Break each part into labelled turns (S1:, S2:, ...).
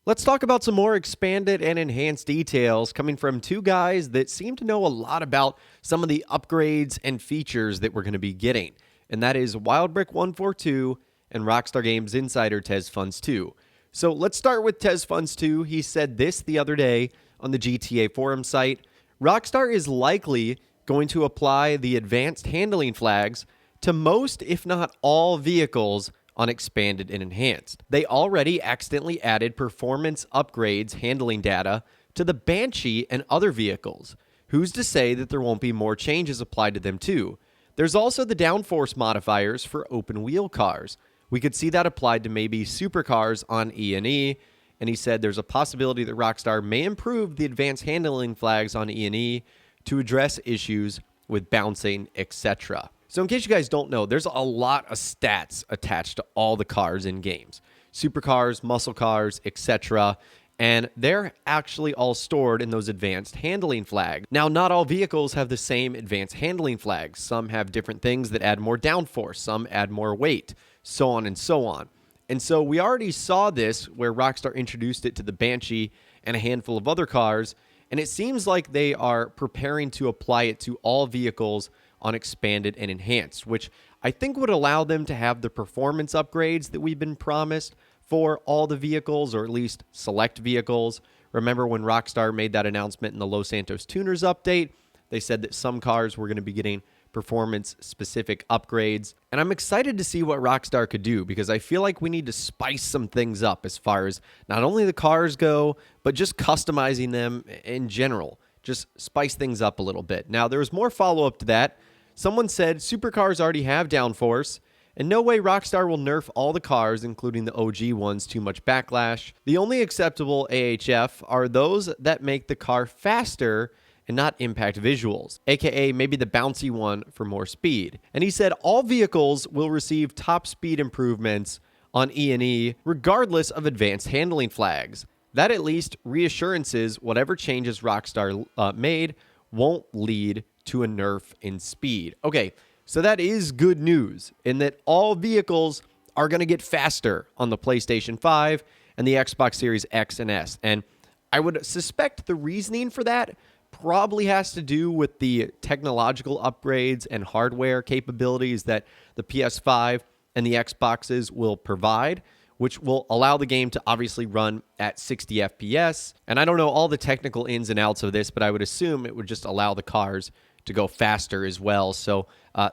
S1: Let's talk about some more expanded and enhanced details coming from two guys that seem to know a lot about some of the upgrades and features that we're going to be getting. And that is WildBrick142 and Rockstar Games Insider TezFunds2. So let's start with TezFunds2. He said this the other day on the GTA forum site. Rockstar is likely going to apply the advanced handling flags to most, if not all, vehicles on expanded and enhanced. They already accidentally added performance upgrades handling data to the Banshee and other vehicles. Who's to say that there won't be more changes applied to them too? There's also the downforce modifiers for open wheel cars. We could see that applied to maybe supercars on E&E, and he said there's a possibility that Rockstar may improve the advanced handling flags on E&E to address issues with bouncing, etc. So in case you guys don't know, there's a lot of stats attached to all the cars in games. Supercars, muscle cars, etc. And they're actually all stored in those advanced handling flags. Now, not all vehicles have the same advanced handling flags. Some have different things that add more downforce. Some add more weight, so on and so on. And so we already saw this where Rockstar introduced it to the Banshee and a handful of other cars. And it seems like they are preparing to apply it to all vehicles on expanded and enhanced, which I think would allow them to have the performance upgrades that we've been promised for all the vehicles, or at least select vehicles. Remember when Rockstar made that announcement in the Los Santos Tuners update? They said that some cars were going to be getting performance-specific upgrades. And I'm excited to see what Rockstar could do, because I feel like we need to spice some things up as far as not only the cars go, but just customizing them in general. Just spice things up a little bit. Now, there was more follow-up to that. Someone said supercars already have downforce, and no way Rockstar will nerf all the cars, including the OG ones, too much backlash. The only acceptable AHF are those that make the car faster and not impact visuals, aka maybe the bouncy one for more speed. And he said all vehicles will receive top speed improvements on E&E regardless of advanced handling flags. That at least reassurances whatever changes Rockstar made won't lead to a nerf in speed. Okay, so that is good news in that all vehicles are going to get faster on the PlayStation 5 and the Xbox Series X and S. And I would suspect the reasoning for that probably has to do with the technological upgrades and hardware capabilities that the PS5 and the Xboxes will provide, which will allow the game to obviously run at 60 FPS. And I don't know all the technical ins and outs of this, but I would assume it would just allow the cars to go faster as well. So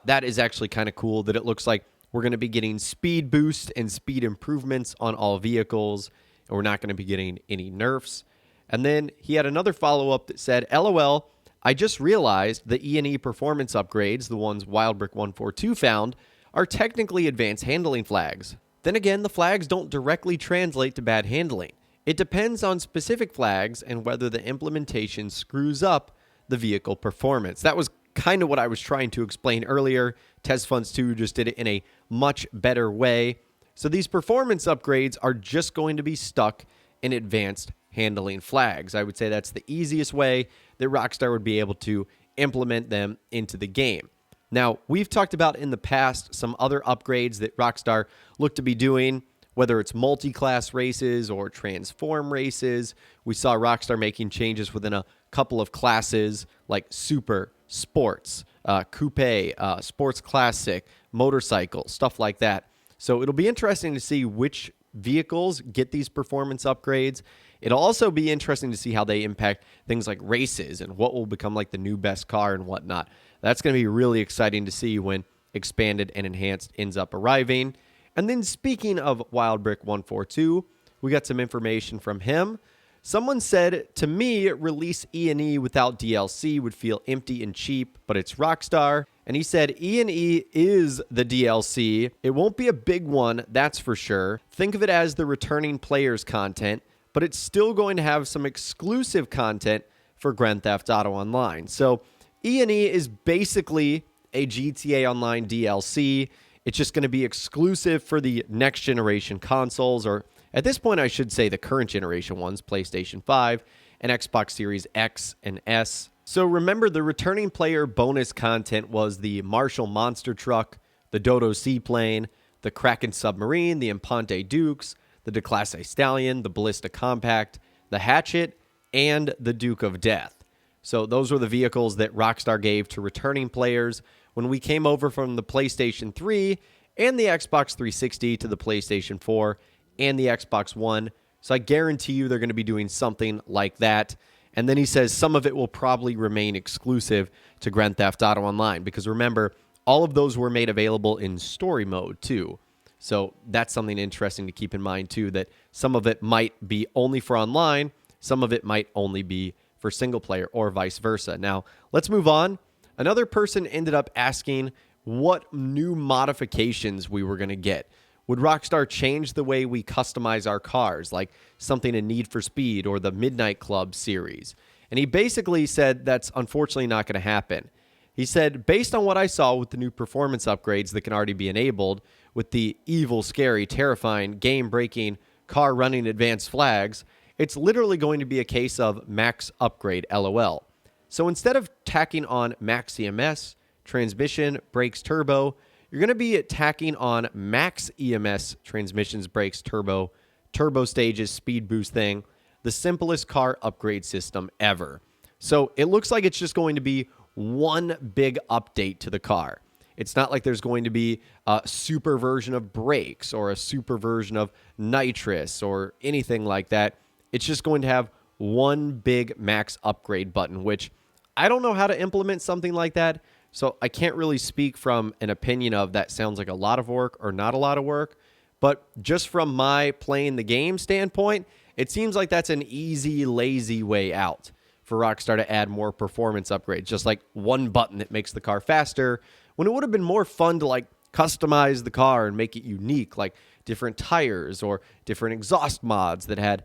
S1: that is actually kind of cool that it looks like we're going to be getting speed boost and speed improvements on all vehicles, and we're not going to be getting any nerfs. And then he had another follow-up that said, LOL, I just realized the E&E performance upgrades, the ones WildBrick142 found, are technically advanced handling flags. Then again, the flags don't directly translate to bad handling. It depends on specific flags and whether the implementation screws up the vehicle performance. That was kind of what I was trying to explain earlier. TezFunds2 just did it in a much better way. So these performance upgrades are just going to be stuck in advanced handling flags. I would say that's the easiest way that Rockstar would be able to implement them into the game. Now, we've talked about in the past some other upgrades that Rockstar looked to be doing, whether it's multi-class races or transform races. We saw Rockstar making changes within a couple of classes like Super, Sports, Coupe, Sports Classic, Motorcycle, stuff like that. So it'll be interesting to see which vehicles get these performance upgrades. It'll also be interesting to see how they impact things like races and what will become like the new best car and whatnot. That's going to be really exciting to see when expanded and enhanced ends up arriving. And then speaking of WildBrick142, we got some information from him. Someone said, to me, release E&E without DLC would feel empty and cheap, but it's Rockstar. And he said, E&E is the DLC. It won't be a big one, that's for sure. Think of it as the returning players content, but it's still going to have some exclusive content for Grand Theft Auto Online. So E&E is basically a GTA Online DLC. It's just going to be exclusive for the next generation consoles, or at this point, I should say the current generation ones, PlayStation 5 and Xbox Series X and S. So remember, the returning player bonus content was the Marshall Monster Truck, the Dodo Seaplane, the Kraken Submarine, the Impante Dukes, the Declasse Stallion, the Ballista Compact, the Hatchet, and the Duke of Death. So those were the vehicles that Rockstar gave to returning players when we came over from the PlayStation 3 and the Xbox 360 to the PlayStation 4 and the Xbox One. So I guarantee you they're going to be doing something like that. And then he says some of it will probably remain exclusive to Grand Theft Auto Online, because remember, all of those were made available in story mode too. So that's something interesting to keep in mind too, that some of it might be only for online, some of it might only be for single player, or vice versa. Now, let's move on. Another person ended up asking what new modifications we were going to get. Would Rockstar change the way we customize our cars, like something in Need for Speed or the Midnight Club series? And he basically said that's unfortunately not going to happen. He said, based on what I saw with the new performance upgrades that can already be enabled, with the evil, scary, terrifying, game-breaking, car-running advanced flags, it's literally going to be a case of max upgrade, LOL. So instead of tacking on max EMS, transmission, brakes, turbo, you're going to be tacking on max EMS, transmissions, brakes, turbo, turbo stages, speed boost thing, the simplest car upgrade system ever. So it looks like it's just going to be one big update to the car. It's not like there's going to be a super version of brakes or a super version of nitrous or anything like that. It's just going to have one big max upgrade button, which I don't know how to implement something like that. So I can't really speak from an opinion of that sounds like a lot of work or not a lot of work. But just from my playing the game standpoint, it seems like that's an easy, lazy way out for Rockstar to add more performance upgrades. Just like one button that makes the car faster, when it would have been more fun to like customize the car and make it unique, like different tires or different exhaust mods that had,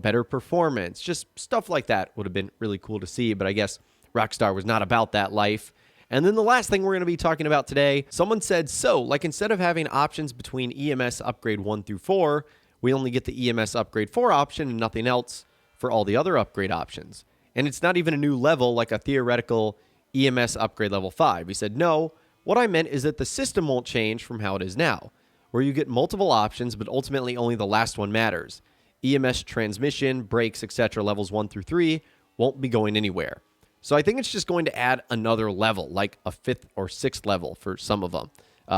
S1: better performance. Just stuff like that would have been really cool to see. But I guess Rockstar was not about that life. And then the last thing we're going to be talking about today, someone said, so, like instead of having options between EMS upgrade 1 through 4, we only get the EMS upgrade 4 option and nothing else for all the other upgrade options. And it's not even a new level like a theoretical EMS upgrade level 5. He said, no, what I meant is that the system won't change from how it is now, where you get multiple options, but ultimately only the last one matters. EMS transmission, brakes, etc. levels 1 through 3 won't be going anywhere. So I think it's just going to add another level, like a 5th or 6th level for some of them.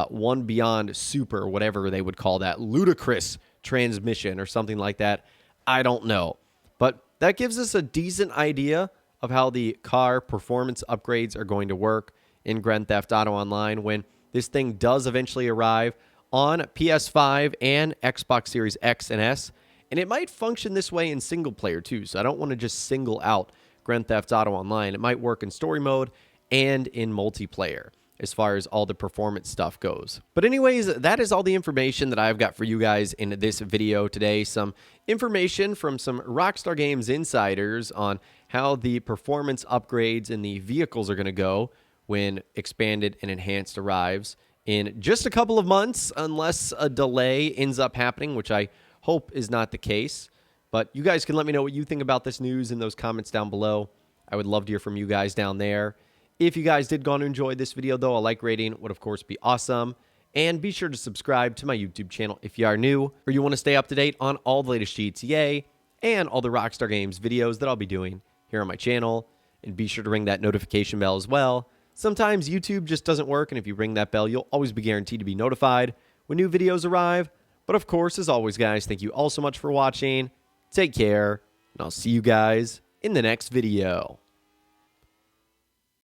S1: One beyond super, whatever they would call that, ludicrous transmission or something like that. I don't know. But that gives us a decent idea of how the car performance upgrades are going to work in Grand Theft Auto Online when this thing does eventually arrive on PS5 and Xbox Series X and S. And it might function this way in single player too, so I don't want to just single out Grand Theft Auto Online. It might work in story mode and in multiplayer as far as all the performance stuff goes. But anyways, that is all the information that I've got for you guys in this video today. Some information from some Rockstar Games insiders on how the performance upgrades in the vehicles are going to go when expanded and enhanced arrives in just a couple of months, unless a delay ends up happening, which I hope is not the case. But you guys can let me know what you think about this news in those comments down below. I would love to hear from you guys down there. If you guys did go on to enjoy this video, though, a like rating would, of course, be awesome. And be sure to subscribe to my YouTube channel if you are new or you want to stay up to date on all the latest GTA and all the Rockstar Games videos that I'll be doing here on my channel. And be sure to ring that notification bell as well. Sometimes YouTube just doesn't work, and if you ring that bell, you'll always be guaranteed to be notified when new videos arrive. But of course, as always, guys, thank you all so much for watching. Take care, and I'll see you guys in the next video.